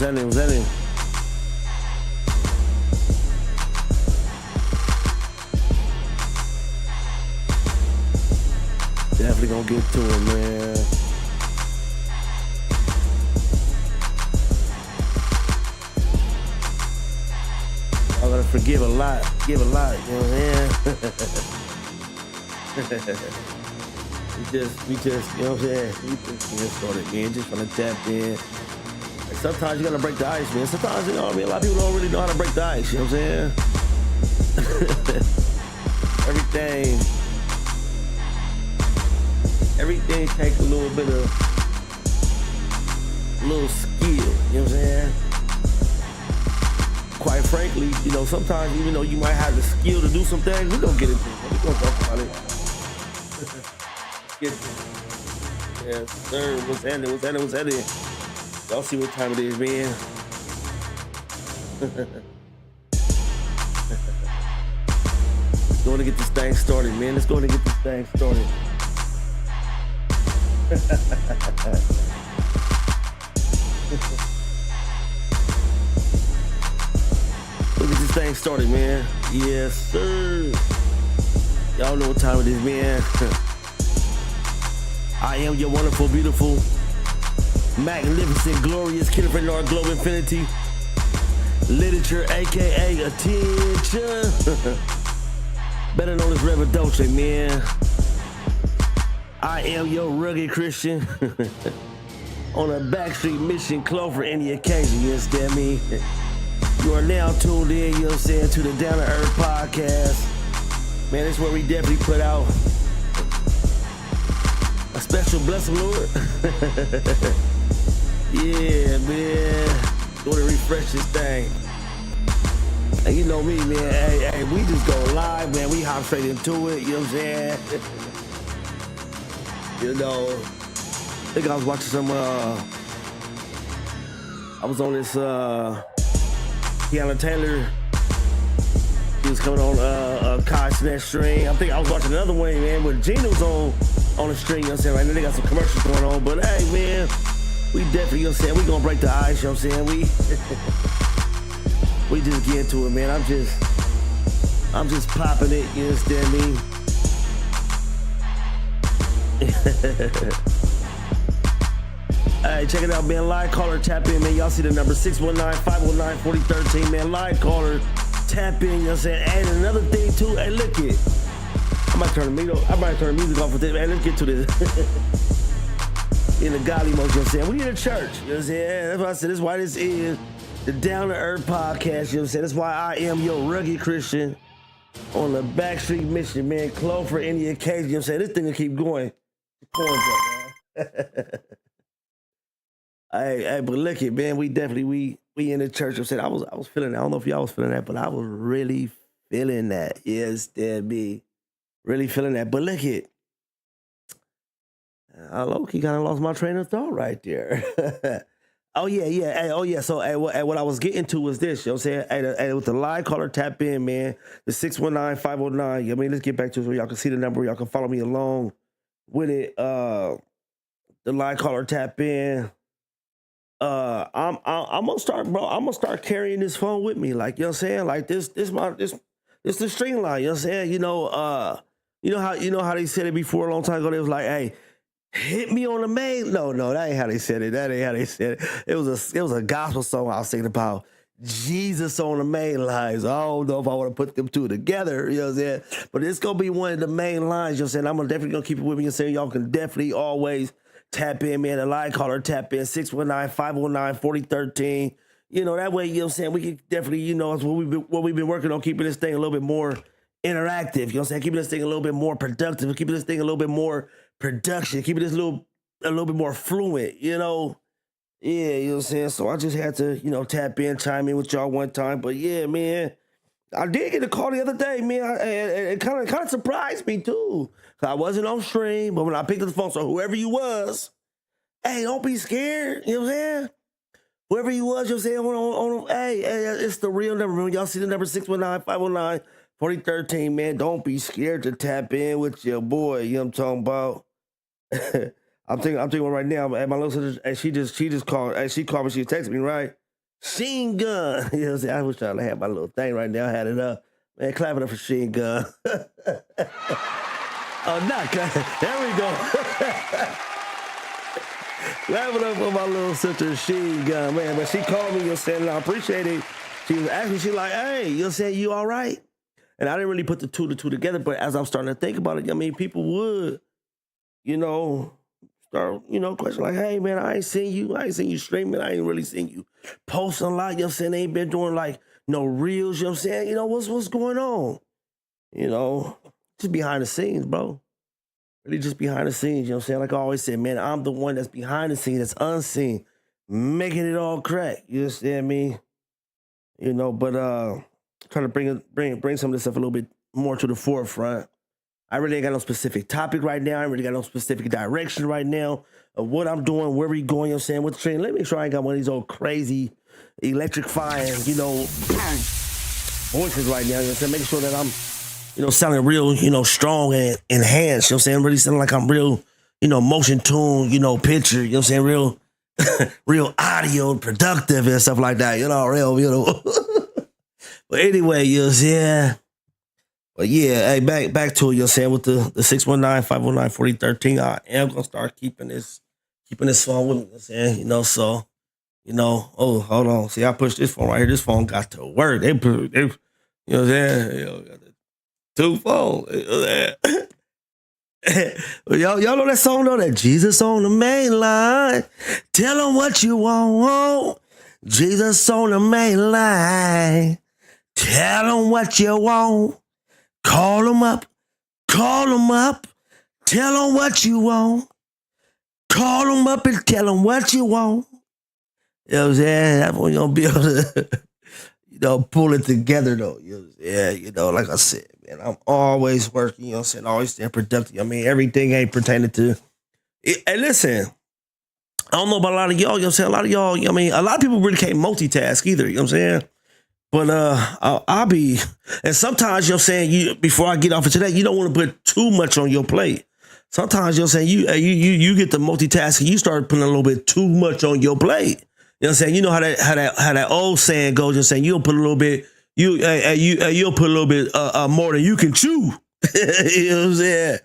happening? What's happening? Definitely gonna get to it, man. I'm gonna forgive a lot, give a lot, you know what I'm saying? we just, you know what I'm saying? We just get started, man. Just trying to tap in. And sometimes you gotta break the ice, man. Sometimes, you know what I mean? A lot of people don't really know how to break the ice, you know what I'm saying? Everything takes a little bit of, skill, you know what I'm saying? Quite frankly, you know, sometimes even though you might have the skill to do some things, we're gonna get into it. We're gonna talk about it. Get to it. Yes, sir. What's happening? Y'all see what time it is, man. Let's go and get this thing started, man. Let's go and get this thing started. Let's get this thing started, man. Yes, sir. Y'all know what time it is, man. I am your wonderful, beautiful, magnificent, glorious, Kenneth Bernard Globe Infinity Literature, aka Attention. Better known as Revedoacha, man. I am your rugged Christian on a backstreet mission, close for any occasion, you understand me? You are now tuned in, you know what I'm saying, to the Down to Earth podcast. Man, this is where we definitely put out a special blessing, Lord. Yeah, man. Going to refresh this thing. And you know me, man. Hey, we just go live, man. We hop straight into it, you know what I'm saying? You know, I think I was watching some, I was on this, Tiana Taylor. He was coming on Kai Snatch stream. I think I was watching another one, man, with Gino's on the stream, you know what I'm saying? Right now they got some commercials going on, but hey, man, we definitely, you know what I'm saying, we gonna break the ice, you know what I'm saying? We just get into it, man. I'm just popping it, you understand me? Hey, check it out, man. Live caller, tap in, man. Y'all see the number 619-519-4013, man. Live caller, tap in, you know what I'm saying? And another thing too, hey, look it. I might turn the music off with this, man. Let's get to this. In the godly mode, you know what I'm saying? We in a church, you know what I'm saying? That's why I said this is why this is the Down to Earth podcast, you know what I'm saying? That's why I am your rugged Christian on the backstreet mission, man. Close for any occasion, you know what I'm saying? This thing will keep going. Coins up, man. Hey, but look it, man. We definitely we in the church. I said I was feeling that. I don't know if y'all was feeling that, but I was really feeling that. Yes, there be really feeling that. But look it, I low-key kind of lost my train of thought right there. Oh yeah. Hey, oh yeah. So what I was getting to was this. You know what I'm saying? Hey, with the live caller tap in, man. The 619-509. I mean, let's get back to it so y'all can see the number. Y'all can follow me along with it. The live caller tap in. I'm gonna start, bro. I'm gonna start carrying this phone with me, like, you know what I'm saying, like this the string line, you know what I'm saying, you know how they said it before a long time ago. They was like, hey, hit me on the main. No, that ain't how they said it. That ain't how they said it. It was a gospel song I was thinking about. Jesus on the main lines. I don't know if I want to put them two together, you know what I'm saying, but it's gonna be one of the main lines, you know what I'm saying. I'm definitely gonna keep it with me and say y'all can definitely always tap in, man. The line caller, tap in, 619-509-4013. You know, that way, you know what I'm saying, we can definitely, you know, it's what we've been working on, keeping this thing a little bit more interactive, you know what I'm saying, keeping this thing a little bit more productive, keeping this thing a little bit more production, keeping this a little bit more fluent, you know. Yeah, you know what I'm saying? So I just had to, you know, tap in, chime in with y'all one time. But yeah, man, I did get a call the other day, man. It kind of surprised me too. I wasn't on stream, but when I picked up the phone, so whoever you was, hey, don't be scared. You know what I'm saying? Whoever you was, you know what I'm saying? Hey, it's the real number. When y'all see the number 619-509-4013, man, don't be scared to tap in with your boy. You know what I'm talking about? I'm thinking right now. My little sister, she just called. She called me. She texted me, right? Sheen Gun. You know what I'm saying? I was trying to have my little thing right now. I had it up. Man, clap it up for Sheen Gun. Oh, not clap. There we go. Clap it up for my little sister Sheen Gun, man. But she called me, you know what I'm saying, and I appreciate it. She was asking, she like, hey, you know what I'm saying, you all right? And I didn't really put the two together, but as I'm starting to think about it, I mean, people would, you know, start, question like, hey, man, I ain't seen you streaming. I ain't really seen you posting a lot. You know what I'm saying? They ain't been doing like no reels. You know what I'm saying? What's going on? Just behind the scenes, bro. Really just behind the scenes. You know what I'm saying? Like I always said, man, I'm the one that's behind the scenes, that's unseen, making it all crack. You understand me? But trying to bring some of this stuff a little bit more to the forefront. I really ain't got no specific topic right now. I ain't really got no specific direction right now of what I'm doing, where we going, you know what I'm saying, with the train. Let me make sure I ain't got one of these old crazy electrifying, voices right now. You know what I'm saying? Making sure that I'm, sounding real, strong and enhanced. You know what I'm saying? Really sounding like I'm real, motion tune, picture, you know what I'm saying? Real, real audio, productive and stuff like that. Real. But anyway, you know what I'm saying? But yeah, hey, back to it, you know what I'm saying, with the 619-509-4013. I am gonna start keeping this phone with me, you know what I'm saying? So, oh, hold on. See, I pushed this phone right here. This phone got to work. They you know what I'm saying? Got the two phones. You know what I'm saying? y'all know that song though? That Jesus on the main line. Tell them what you want. Jesus on the main line. Tell them what you want. Call them up. Tell them what you want. Call them up and tell them what you want. You know what I'm saying? That's when you're going to be able to, pull it together, though. You know what I'm saying? Like I said, man, I'm always working, you know what I'm saying? Always staying productive. I mean, everything ain't pertaining to it. Hey, listen, I don't know about a lot of y'all, you know what I'm saying? A lot of y'all, a lot of people really can't multitask either, you know what I'm saying? But I'll be, and sometimes, you know what I'm saying, before I get off of today, you don't want to put too much on your plate. Sometimes, you know what I'm saying, you get the multitasking, you start putting a little bit too much on your plate. You know what I'm saying? You know how that old saying goes, you know what I'm saying, you'll put a little bit, you'll put a little bit more than you can chew. You know what I'm saying?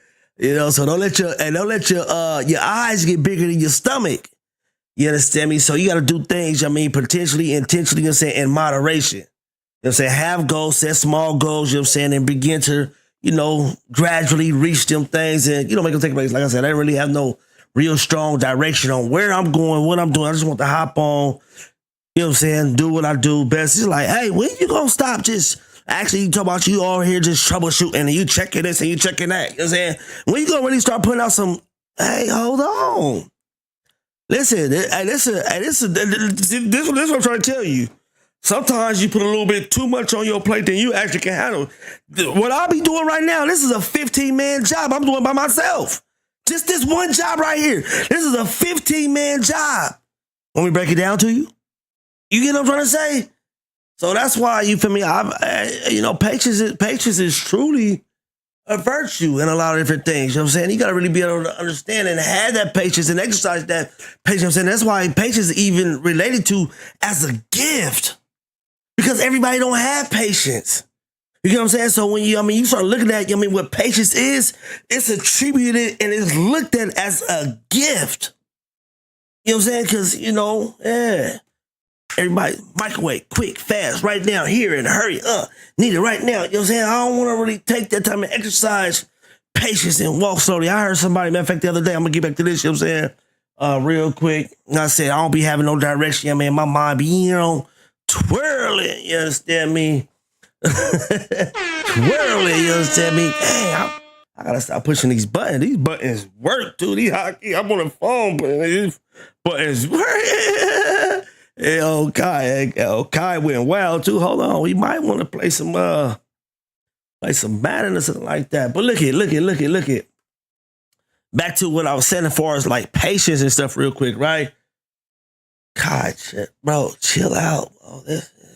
So don't let your eyes get bigger than your stomach. You understand me? So you got to do things, potentially, intentionally, you know what I'm saying, in moderation. You know what I'm saying? Have goals, set small goals, you know what I'm saying, and begin to, gradually reach them things and, make them take place. Like I said, I didn't really have no real strong direction on where I'm going, what I'm doing. I just want to hop on, you know what I'm saying, do what I do best. It's like, hey, when you going to stop just actually you talk about you all here just troubleshooting and you checking this and you checking that. You know what I'm saying? When you going to really start putting out some, hey, hold on. Listen, this is what I'm trying to tell you. Sometimes you put a little bit too much on your plate than you actually can handle. What I'll be doing right now, this is a 15-man job I'm doing by myself. Just this one job right here. This is a 15-man job. Want me to break it down to you? You get what I'm trying to say? So that's why, you feel me? Patience is truly a virtue in a lot of different things. You know what I'm saying? You got to really be able to understand and have that patience and exercise that patience. You know what I'm saying? That's why patience is even related to as a gift. Because everybody don't have patience. You know what I'm saying? So when you start looking at, what patience is, it's attributed and it's looked at as a gift. You know what I'm saying? Because, everybody, microwave, quick, fast, right now, here, and hurry up. Need it right now. You know what I'm saying? I don't want to really take that time and exercise patience and walk slowly. I heard somebody, matter of fact, the other day, I'm going to get back to this, you know what I'm saying? Real quick. I said, I don't be having no direction. My mind be, twirling. You understand me? Twirling, you understand me? Hey, I got to stop pushing these buttons. These buttons work, too. These hotkeys, I'm on the phone, but these buttons work. Hey, Kai went wild too. Hold on, we might want to play some Madden or something like that. But look it. Back to what I was saying as far as like patience and stuff, real quick, right? Kai, bro, chill out. Oh,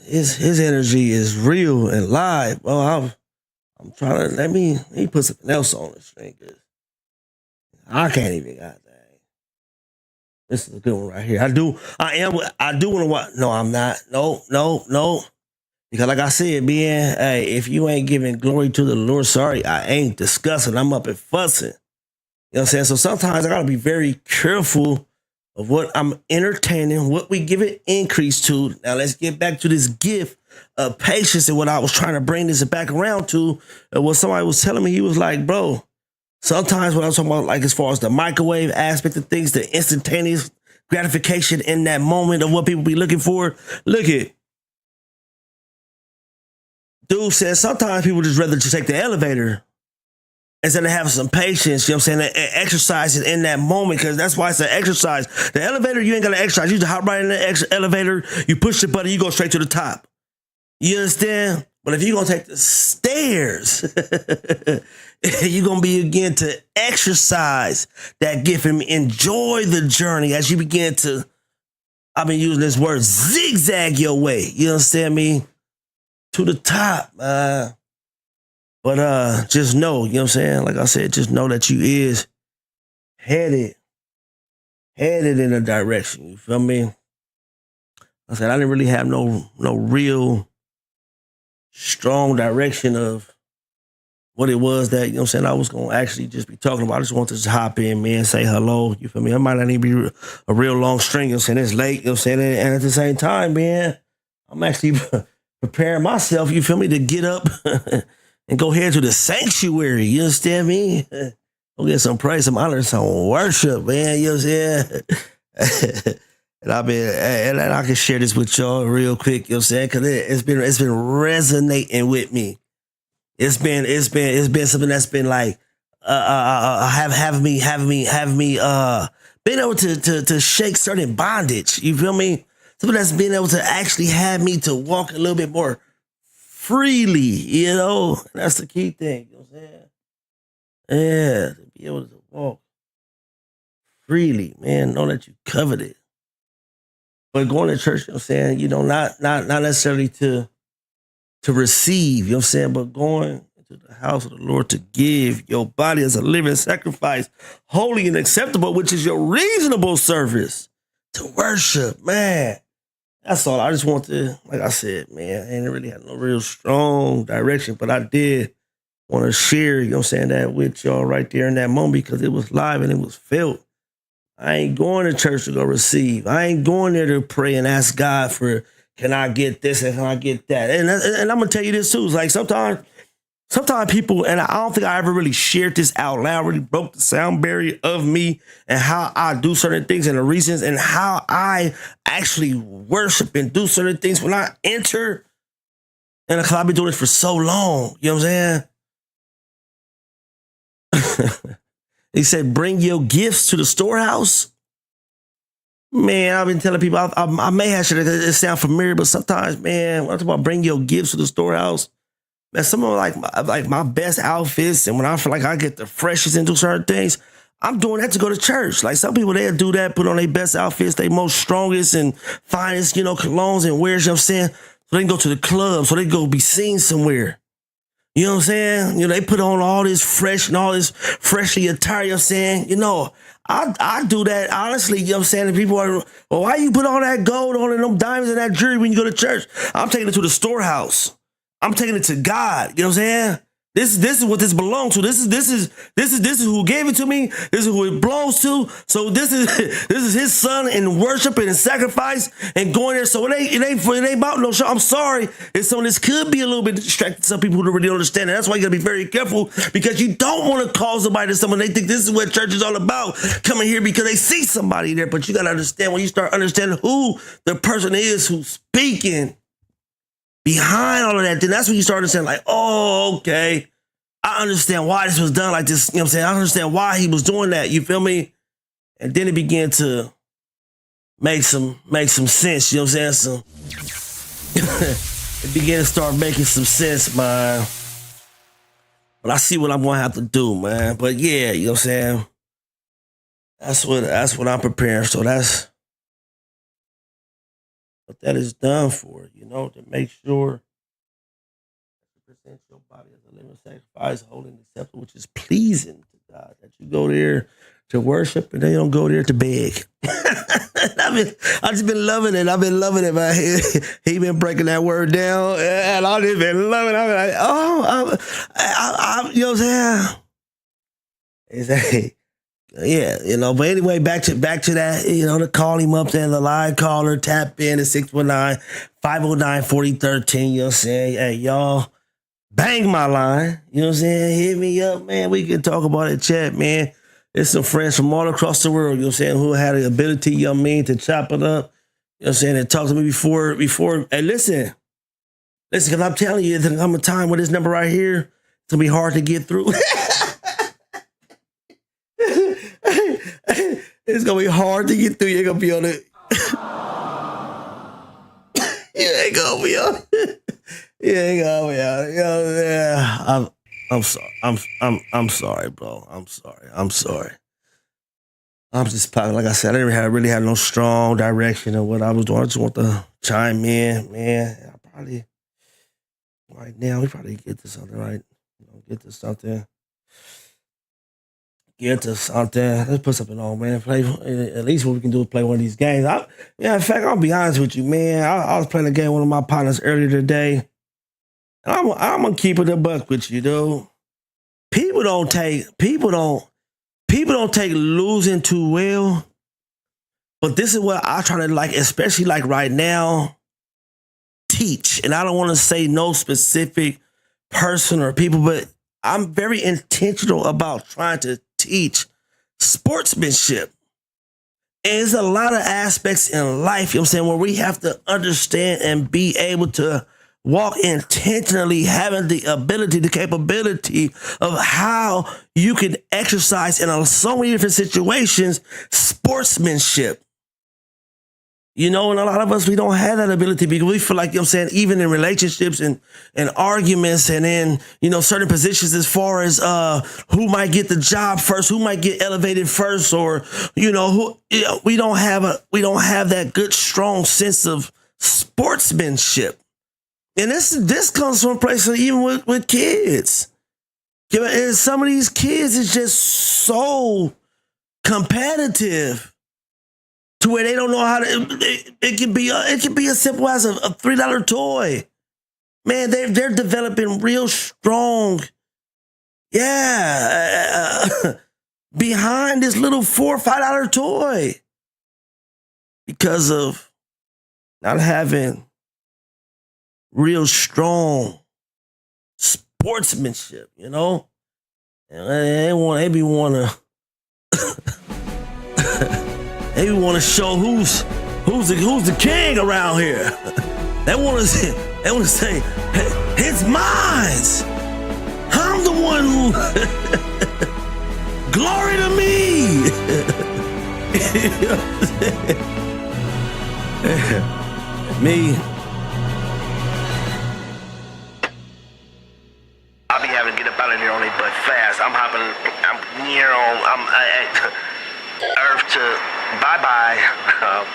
his energy is real and live, bro. I'm trying to let me put something else on this thing. I can't even got that. This is a good one right here. I do want to watch. No, I'm not. No. Because like I said, man, hey, if you ain't giving glory to the Lord, sorry, I ain't discussing. I'm up and fussing. You know what I'm saying? So sometimes I gotta be very careful of what I'm entertaining, what we give it increase to. Now let's get back to this gift of patience and what I was trying to bring this back around to. What somebody was telling me, he was like, bro, sometimes when I'm talking about, like, as far as the microwave aspect of things, the instantaneous gratification in that moment of what people be looking for, look at. Dude says sometimes people just rather just take the elevator instead of having some patience, you know what I'm saying, and exercise it in that moment, because that's why it's an exercise. The elevator, you ain't got to exercise. You just hop right in the elevator, you push the button, you go straight to the top. You understand? But if you're going to take the stairs, you're going to begin to exercise that gift and enjoy the journey as you begin to, I've been using this word, zigzag your way. You understand me? To the top, But just know, you know what I'm saying? Like I said, just know that you is headed in a direction. You feel me? I said I didn't really have no real strong direction of what it was that, you know what I'm saying, I was gonna actually just be talking about. I just wanted to just hop in, man, say hello. You feel me? It might not even be a real long string, you know what I'm saying? It's late, you know what I'm saying? And at the same time, man, I'm actually preparing myself, you feel me, to get up and go head to the sanctuary. You understand me? Go get some praise, some honor, some worship, man. You know what I'm saying? And I can share this with y'all real quick. You know what I'm saying? Because it's been resonating with me. It's been something that's been like having me being able to shake certain bondage. You feel me? Something that's been able to actually have me to walk a little bit more freely, you know? That's the key thing, you know what I'm saying? Yeah, to be able to walk freely, man. Know that you covered it. But going to church, you know what I'm saying, you know, not necessarily to receive, you know what I'm saying, but going into the house of the Lord to give your body as a living sacrifice, holy and acceptable, which is your reasonable service, to worship, man. That's all. I just want to, like I said, man, I ain't really had no real strong direction, but I did want to share, you know what I'm saying, that with y'all right there in that moment, because it was live and it was felt. I ain't going to church to go receive. I ain't going there to pray and ask God for, can I get this and can I get that? And I'm going to tell you this too. It's like sometimes people, and I don't think I ever really shared this out loud, really broke the sound barrier of me and how I do certain things and the reasons and how I actually worship and do certain things when I enter. And because I've been doing this for so long, you know what I'm saying? He said, bring your gifts to the storehouse. Man, I've been telling people, I may have said it sound familiar, but sometimes, man, when I talk about bring your gifts to the storehouse, man, some of like my best outfits, and when I feel like I get the freshest into certain things, I'm doing that to go to church. Like some people, they'll do that, put on their best outfits, their most strongest and finest, you know, colognes and wares, you know what I'm saying? So they can go to the club, so they can go be seen somewhere. You know what I'm saying? You know, they put on all this fresh and all this freshly attire, you know what I'm saying? You know, I do that, honestly, you know what I'm saying? And people are, well, why you put all that gold on and them diamonds and that jewelry when you go to church? I'm taking it to the storehouse. I'm taking it to God. You know what I'm saying? This is what this belongs to. This is who gave it to me. This is who it belongs to. So this is his son in worship and in sacrifice and going there. So it ain't about no show. I'm sorry. And so this could be a little bit distracting to some people who don't really understand it. That's why you gotta be very careful, because you don't want to call somebody to someone they think this is what church is all about, coming here because they see somebody there. But you gotta understand, when you start understanding who the person is who's speaking behind all of that, then that's when you start understanding, like, oh, okay, I understand why this was done like this. You know what I'm saying? I understand why he was doing that. You feel me? And then it began to make some sense. You know what I'm saying? It began to start making some sense, man. But I see what I'm gonna have to do, man. But yeah, you know what I'm saying? That's what I'm preparing. So that's what that is done for, you know, to make sure you present your body as a living sacrifice, holy and acceptable, which is pleasing to God. That you go there to worship, and they don't go there to beg. I just been loving it. I've been loving it, man. He been breaking that word down, and I just been loving it. I'm like, you know what I'm saying? It's like, yeah, you know. But anyway, back to that. You know, to call him up there, the live caller, tap in at 619-509-4013. You know what I'm saying? Hey, y'all, bang my line. You know what I'm saying? Hit me up, man. We can talk about it, chat, man. There's some friends from all across the world, you know what I'm saying, who had the ability, you know what I mean, to chop it up, you know what I'm saying, and talk to me before. Hey, listen, because I'm telling you, there's come a time with this number right here, it's going to be hard to get through. It's going to be hard to get through. You ain't going to be on it. You ain't going to be on it. You ain't going to be on it. You know, yeah, I'm sorry. I'm sorry, bro. I'm sorry. I'm just probably, like I said, I didn't really have no strong direction of what I was doing. I just want to chime in, man. I probably right now we probably get to something, right? You know, get to something. Let's put something on, man. Play at least what we can do is play one of these games. In fact, I'll be honest with you, man. I was playing a game with one of my partners earlier today. And I'm gonna keep it a buck with you, dude. People don't take losing too well. But this is what I try to, like, especially like right now, teach. And I don't want to say no specific person or people, but I'm very intentional about trying to teach sportsmanship. And there's a lot of aspects in life, you know what I'm saying, where we have to understand and be able to walk intentionally, having the ability, the capability of how you can exercise in so many different situations, sportsmanship. You know, and a lot of us, we don't have that ability because we feel like, you know what I'm saying, even in relationships and arguments and in, you know, certain positions as far as who might get the job first, who might get elevated first, or, you know, we don't have that good, strong sense of sportsmanship. And this comes from a place even with kids. And some of these kids is just so competitive to where they don't know how to. It can be as simple as a $3 toy. Man, they're developing real strong. Yeah, behind this little $4 or $5 toy because of not having real strong sportsmanship, you know? And they be want to show who's the king around here. They want to say, hey, it's mine. I'm the one who glory to me. Me. I'll be having to get up out of here on it, but fast. I'm near on. I'm at Earth to bye. I'm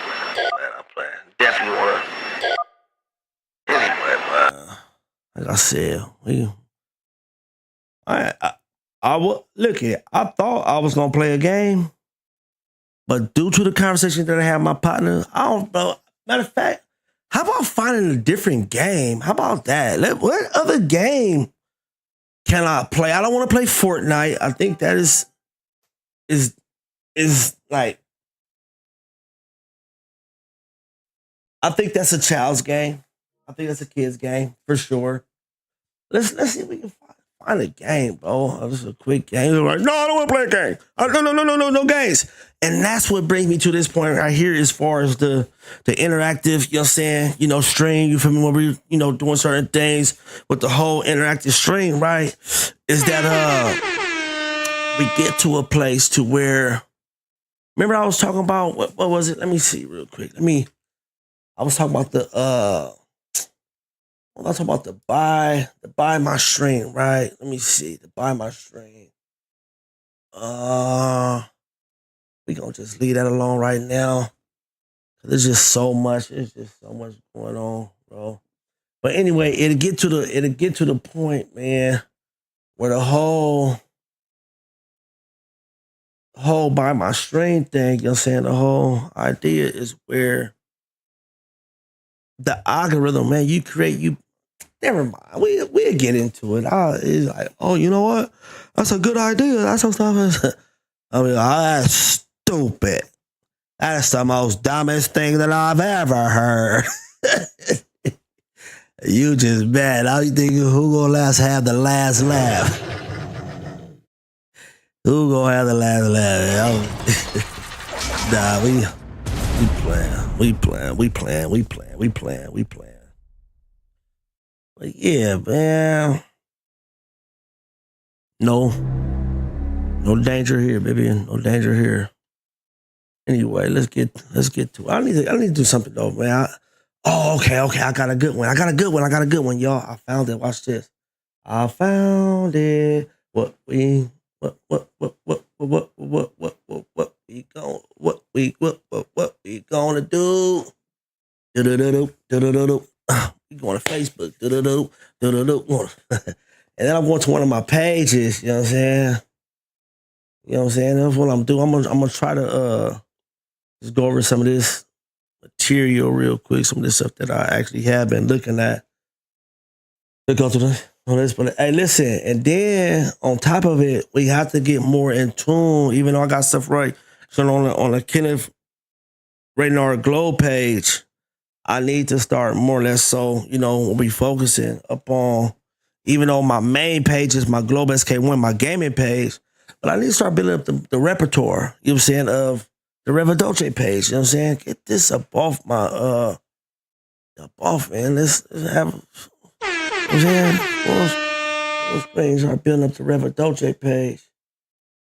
playing. Definitely want to. Anyway, like I said, I look at. I thought I was gonna play a game, but due to the conversation that I had with my partner, I don't know. Matter of fact, how about finding a different game? How about that? What other game can I play? I don't want to play Fortnite. I think that is like, I think that's a child's game. I think that's a kid's game for sure. Let's see if we can find a game, bro. This is a quick game. Like, no, I don't want to play a game. No games. And that's what brings me to this point right here as far as the interactive, you know what I'm saying, you know, stream. You feel me? When we, you know, doing certain things with the whole interactive stream, right? Is that we get to a place to where, remember I was talking about, what was it? Let me see real quick. I was talking about the buy my stream, right? Let me see, the buy my stream. We gonna just leave that alone right now. There's just so much. There's just so much going on, bro. But anyway, it'll get to the point, man, where the whole whole by my stream thing, you know what I'm saying? The whole idea is where the algorithm, man, you never mind. We'll get into it. It's like, oh, you know what? That's a good idea. That's some stuff. I mean, that's stupid. That's the most dumbest thing that I've ever heard. You just mad. All you think who gonna have the last laugh? Who gonna have the last laugh? Nah, we playing. But yeah, man. No danger here, baby. No danger here. Anyway, let's get to it. I need to do something though, man. Okay. I got a good one, y'all. I found it. Watch this. I found it. What we gonna do? We going to Facebook. And then I'm going to one of my pages. You know what I'm saying? That's what I'm doing. I'm gonna try to just go over some of this material real quick. Some of this stuff that I actually have been looking at. Look on this, but hey, listen. And then on top of it, we have to get more in tune. Even though I got stuff right, so on the Kenneth Radar Globe page, I need to start more or less. So we'll be focusing upon. Even though my main page is my Globe SK1, my gaming page, but I need to start building up the repertoire. You know what I'm saying, of the Revedoacha page. You know what I'm saying? Get this up off man. Let's have. You know what I'm saying? Those things are building up the Revedoacha page.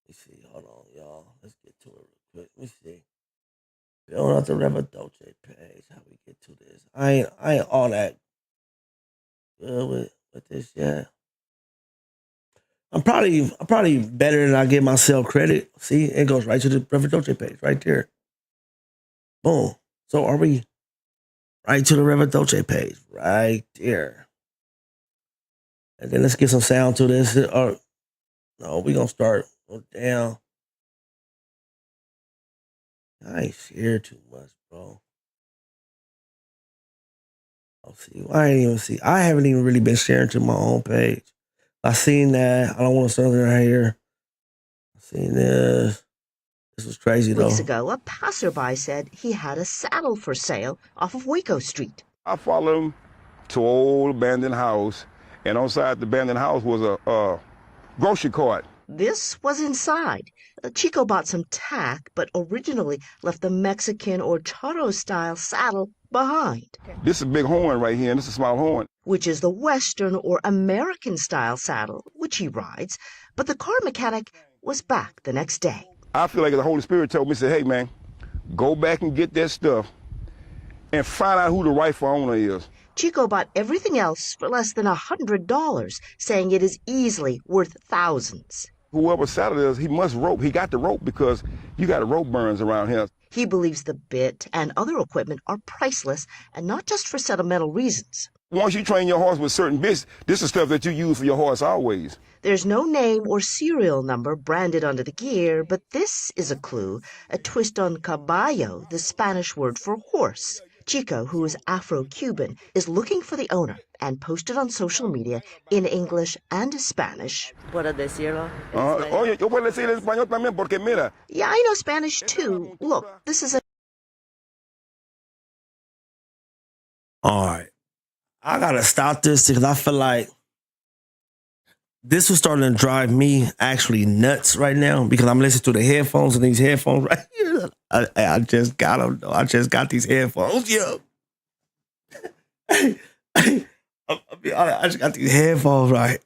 Let me see. Hold on, y'all. Let's get to it real quick. Let me see. Building up the Revedoacha page. How we get to this? I ain't all that good with this yet. I'm probably better than I give myself credit. See, it goes right to the Revedoacha page right there. Boom. So are we right to the Revedoacha page right there? And then let's get some sound to this. Or no, we're gonna start. Oh, damn. I ain't share too much, bro. I'll see. I haven't even really been sharing to my own page. I seen that. I don't want to start right here. I seen this. This was crazy though. Weeks ago, a passerby said he had a saddle for sale off of Waco Street. I followed him to an old abandoned house, and outside the abandoned house was a grocery cart. This was inside. Chico bought some tack, but originally left the Mexican or charro-style saddle behind. This is a big horn right here, and this is a small horn. Which is the Western or American-style saddle, which he rides. But the car mechanic was back the next day. I feel like the Holy Spirit told me, said, hey, man, go back and get that stuff and find out who the rightful owner is. Chico bought everything else for less than $100, saying it is easily worth thousands. Whoever saddle is, he must rope. He got the rope because you got rope burns around here. He believes the bit and other equipment are priceless and not just for sentimental reasons. Once you train your horse with certain bits, this is stuff that you use for your horse always. There's no name or serial number branded onto the gear, but this is a clue, a twist on caballo, the Spanish word for horse. Chico, who is Afro-Cuban, is looking for the owner and posted on social media in English and Spanish. ¿Puedo decirlo? Oye, yo puedo decir en español también porque mira. Yeah, I know Spanish too. Look, this is a... All right. I gotta stop this because I feel like this was starting to drive me actually nuts right now because I'm listening to the headphones and these headphones right here. I just got them though. I just got these headphones, yo. I just got these headphones right.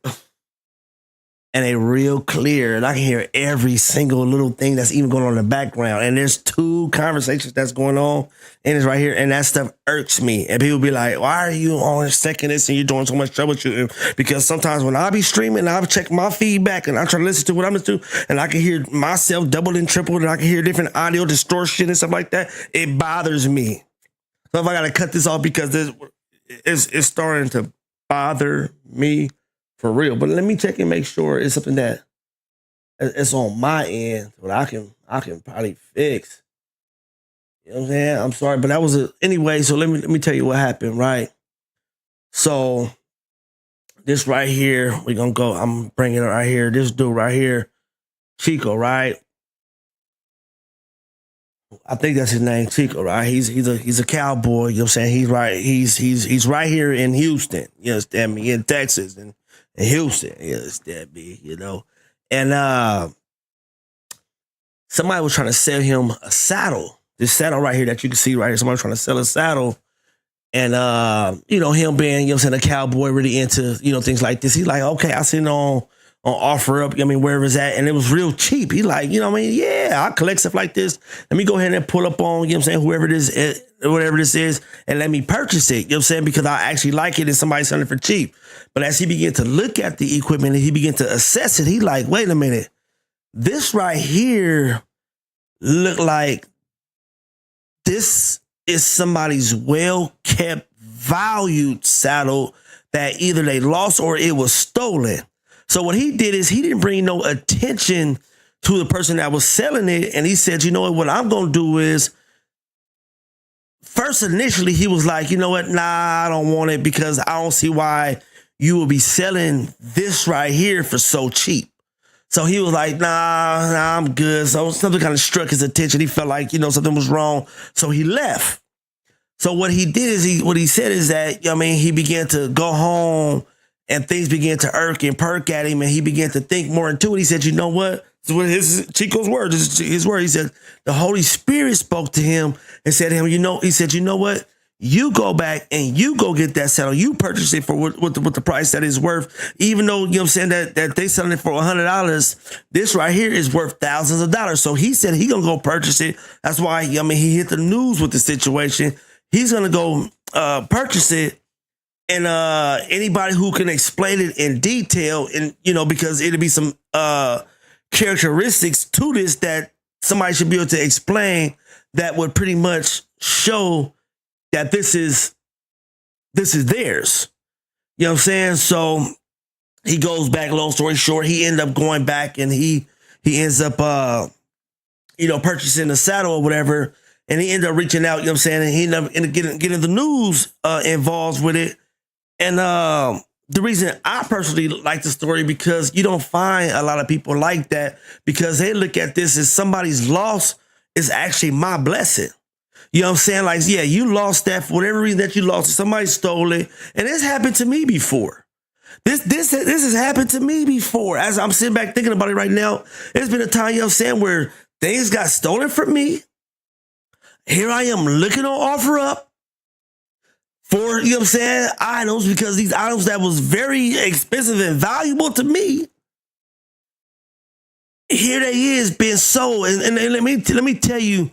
And they real clear, and I can hear every single little thing that's even going on in the background. And there's two conversations that's going on, and it's right here, and that stuff irks me. And people be like, "Why are you on second this and you're doing so much troubleshooting?" Because sometimes when I be streaming, I check my feedback and I try to listen to what I'm listening to, and I can hear myself doubled and tripled, and I can hear different audio distortion and stuff like that. It bothers me. So if I gotta cut this off because it's starting to bother me. For real, but let me check and make sure it's something that It's on my end, but I can probably fix. You know what I'm saying? I'm sorry, but that was anyway. So let me tell you what happened, right? So this right here, we're gonna go. I'm bringing it right here. This dude right here, Chico, right? I think that's his name, Chico, right? He's a cowboy. You know what I'm saying? He's right here in Houston. You understand me? In Texas and in Houston. You understand me? You know, and somebody was trying to sell him a saddle. This saddle right here that you can see right here. Somebody was trying to sell a saddle. And you know, him being, you know what I'm saying, a cowboy really into, you know, things like this. He's like, okay, I seen it on offer up, I mean, wherever it's at, and it was real cheap. He like, you know what I mean? Yeah, I collect stuff like this. Let me go ahead and pull up on, you know what I'm saying, whoever this is, whatever this is, and let me purchase it. You know what I'm saying? Because I actually like it and somebody's selling it for cheap. But as he began to look at the equipment and he began to assess it, he like, wait a minute. This right here look like this is somebody's well-kept, valued saddle that either they lost or it was stolen. So what he did is he didn't bring no attention to the person that was selling it. And he said, you know what I'm going to do is, first initially he was like, you know what, nah, I don't want it because I don't see why you will be selling this right here for so cheap. So he was like, nah, I'm good. So something kind of struck his attention. He felt like, you know, something was wrong. So he left. So what he did is what he said is that, I mean, he began to go home and things began to irk and perk at him. And he began to think more into it. He said, you know what? His Chico's word, his word. He said, the Holy Spirit spoke to him and said to him, he said, you know what? You go back and you go get that saddle. You purchase it for what the price that is worth. Even though, you know what I'm saying, that they selling it for $100, this right here is worth thousands of dollars. So he said he gonna go purchase it. That's why, I mean, he hit the news with the situation. He's gonna go purchase it. And anybody who can explain it in detail, and you know, because it'll be some characteristics to this that somebody should be able to explain that would pretty much show that this is theirs. You know what I'm saying? So he goes back, long story short, he ended up going back and he ends up you know, purchasing the saddle or whatever, and he ended up reaching out, you know what I'm saying, and he ended up getting the news involved with it. And the reason I personally like the story, because you don't find a lot of people like that, because they look at this as somebody's loss is actually my blessing. You know what I'm saying? Like, yeah, you lost that for whatever reason that you lost it. Somebody stole it. And this happened to me before. This has happened to me before. As I'm sitting back thinking about it right now, there's been a time, you know what I'm saying, where things got stolen from me. Here I am looking on OfferUp for, you know what I'm saying, items, because these items that was very expensive and valuable to me, here they is being sold. And let me tell you,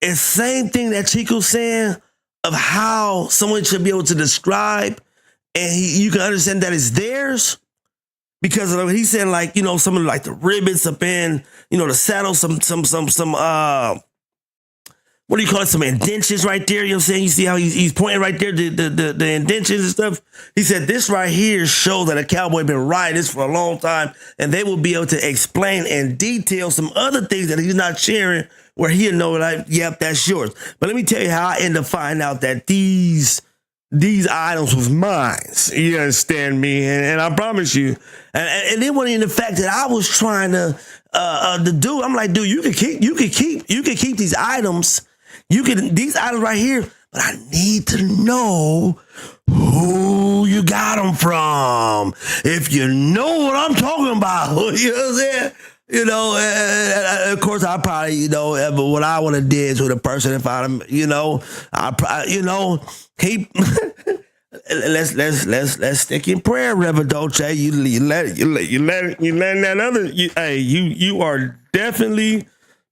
it's the same thing that Chico's saying of how someone should be able to describe, and you can understand that it's theirs, because he said, like, you know, some of like the ribbons up in, you know, the saddle, some what do you call it? Some indentions right there. You know what I'm saying? You see how he's pointing right there, the indentions and stuff. He said, this right here shows that a cowboy been riding this for a long time, and they will be able to explain in detail some other things that he's not sharing, where he'll know, like, yep, that's yours. But let me tell you how I ended up finding out that these items was mine. You understand me? And I promise you. And then when in the fact that I was trying to do, I'm like, dude, you can keep these items. These items right here, but I need to know who you got them from. If you know what I'm talking about, you know what I'm saying? You know, of course, I probably, you know, but what I would have did to the person if I, you know, you know, he. let's stick in prayer, Revedoacha. You letting that other. You are definitely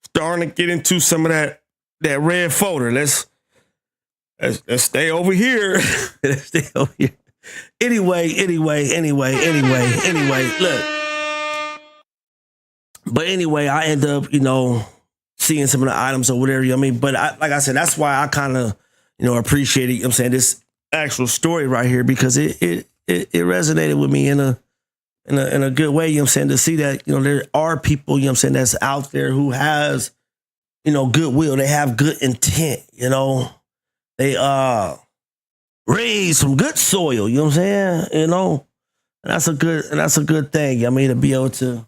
starting to get into some of that red folder. Let's stay over here. Let's stay over here. Anyway. Look. But anyway, I end up, you know, seeing some of the items or whatever, you know what I mean? But like I said, that's why I kind of, you know, appreciate it, you know what I'm saying, this actual story right here, because it resonated with me in in a good way, you know what I'm saying, to see that, you know, there are people, you know what I'm saying, that's out there who has, you know, goodwill. They have good intent, you know. They raise some good soil, you know what I'm saying? You know, and that's a good thing. I mean, to be able to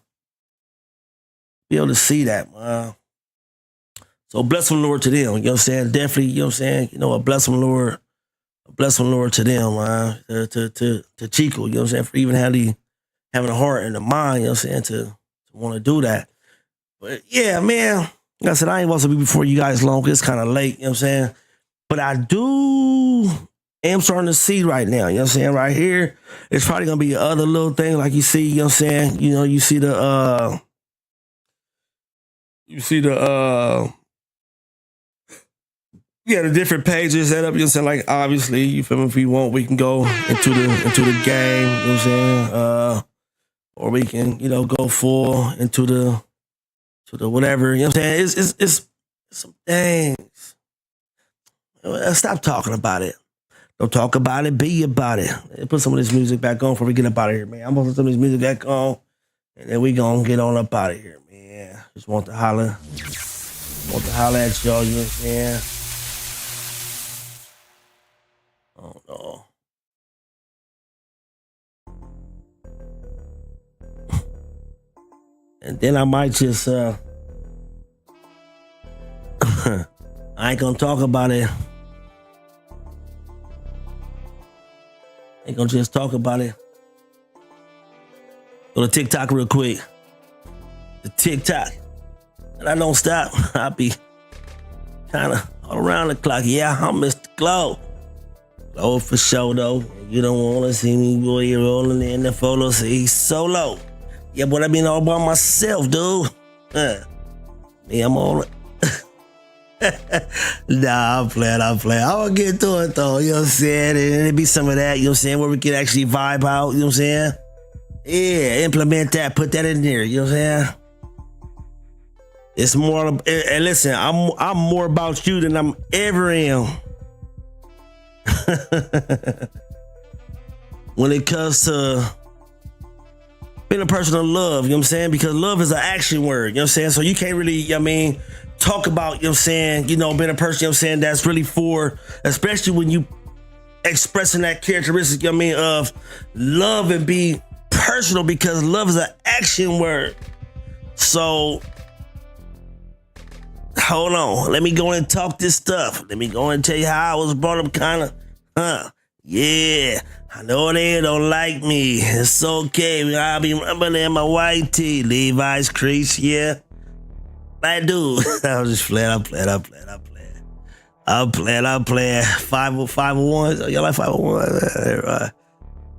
see that, man. So bless the Lord to them, you know what I'm saying? Definitely, you know what I'm saying? You know, a bless them Lord to them, man. To Chico, you know what I'm saying, for even having a heart and a mind, you know what I'm saying, to want to do that. But yeah, man, like I said, I ain't supposed to be before you guys long. It's kind of late, you know what I'm saying? But I am starting to see right now, you know what I'm saying? Right here, it's probably going to be other little thing like you see, you know what I'm saying? You know, you see the different pages set up, you know what I'm saying? Like, obviously, you feel me? If we want, we can go into the game, you know what I'm saying? Or we can, you know, go full into the whatever, you know what I'm saying? It's some things. Stop talking about it. Don't talk about it, be about it. Put some of this music back on before we get up out of here, man. I'm gonna put some of this music back on, and then we gonna get on up out of here, man. Just want to holler at y'all, you know what I'm saying? Oh no. And then I might just I ain't gonna talk about it. Ain't gonna just talk about it. Go to TikTok real quick. The TikTok. And I don't stop. I'll be kind of all around the clock. Yeah, I'm Mr. Glow. Glow for sure, though. You don't want to see me, boy. You're rolling in the photo. See, solo. Yeah, but I been all by myself, dude. Me, I'm all. Nah, I'm playing. I'm gonna get to it, though. You know what I'm saying? And it be some of that, you know what I'm saying, where we can actually vibe out, you know what I'm saying? Yeah, implement that, put that in there, you know what I'm saying? It's more, and listen, I'm more about you than I'm ever am. When it comes to being a person of love, you know what I'm saying? Because love is an action word, you know what I'm saying? So you can't really, I mean, talk about, you know what I'm saying, you know, being a person, you know what I'm saying, that's really for, especially when you expressing that characteristic, you know what I mean, of love, and be personal, because love is an action word. So, hold on. Let me go and talk this stuff. Let me go and tell you how I was brought up, kind of, yeah, I know they don't like me. It's okay. I'll be rumbling my white tee, Levi's crease, yeah. I do. I'm just playing. I'm playing. 501. Y'all like 501?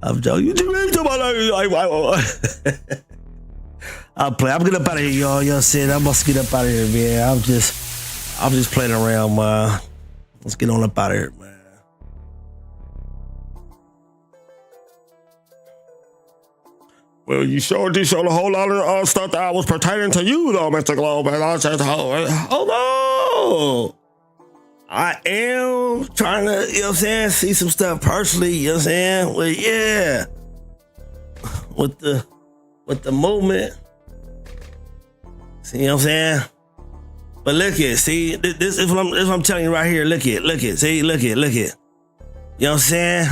I'm joking. You really talking about I'll play. I'm getting up out of here, y'all. Y'all said I'm about to get up out of here, man. I'm just playing around, man. Let's get on up out of here, man. Well, you sure did show a whole lot of stuff that was pertaining to you, though, Mr. Globe. And I said, hold on. I am trying to, you know what I'm saying, see some stuff personally, you know what I'm saying? Well, yeah. With the movement. See, you know what I'm saying? But look at, see, this is what I'm telling you right here. Look at, see, look at. You know what I'm saying?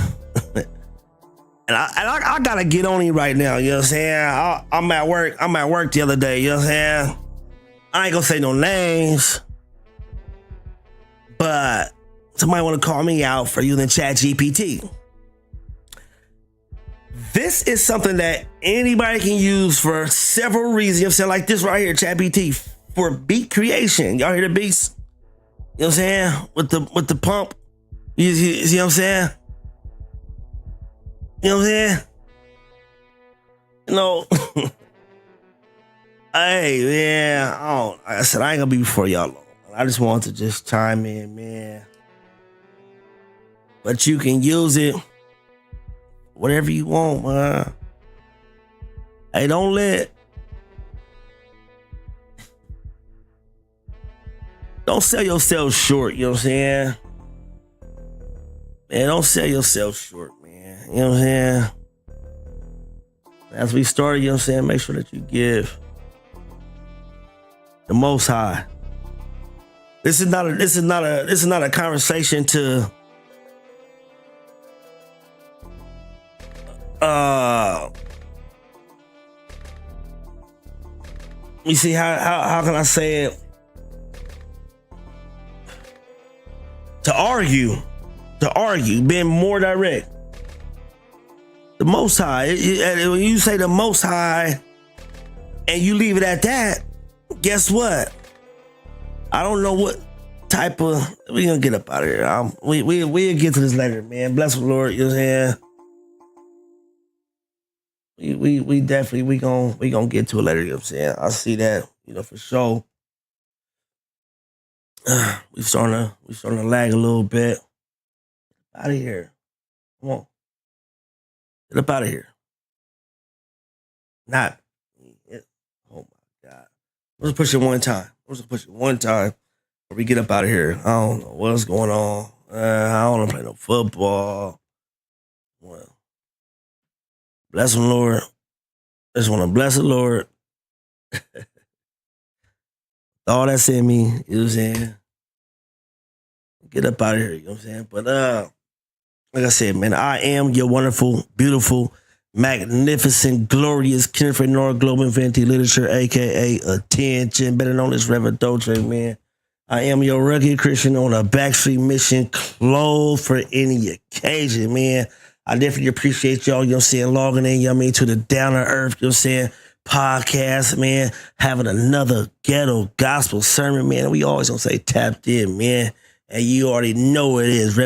And I gotta get on you right now, you know what I'm saying? I'm at work the other day, you know what I'm saying? I ain't gonna say no names, but somebody wanna call me out for using ChatGPT. This is something that anybody can use for several reasons, you know what I'm saying? Like this right here, ChatGPT, for beat creation. Y'all hear the beats? You know what I'm saying? With the pump. You see what I'm saying? You know what I'm saying? You know, hey, man, like I said, I ain't gonna be before y'all long. I just want to just chime in, man. But you can use it whatever you want, man. Hey, don't sell yourself short, you know what I'm saying? Man, don't sell yourself short, man. You know what I'm saying? As we start, you know what I'm saying, make sure that you give the Most High. This is not a conversation to you see how can I say it? To argue, being more direct. The Most High, when you say the Most High and you leave it at that, guess what? I don't know what type of, we gonna get up out of here. We'll get to this later, man. Bless the Lord, you know what I'm saying? We definitely, we gonna get to it later, you know what I'm saying? I see that, you know, for sure. We starting to lag a little bit. Out of here. Come on. Get up out of here. Not. Oh my God. Let's push it one time. Before we get up out of here. I don't know what's going on. I don't want to play no football. Well, bless the Lord. I just want to bless the Lord. All that's in me, you know what I'm saying? Get up out of here, you know what I'm saying? But like I said, man, I am your wonderful, beautiful, magnificent, glorious Kenneth North Global Infinity Literature, aka Attention, better known as Revedoacha, man. I am your rugged Christian on a backstreet mission, clothed for any occasion, man. I definitely appreciate y'all, you know what I'm saying, logging in, you know what I mean, to the Down to Earth, you know what I'm saying, podcast, man, having another ghetto gospel sermon, man. We always gonna say tapped in, man. And you already know it is.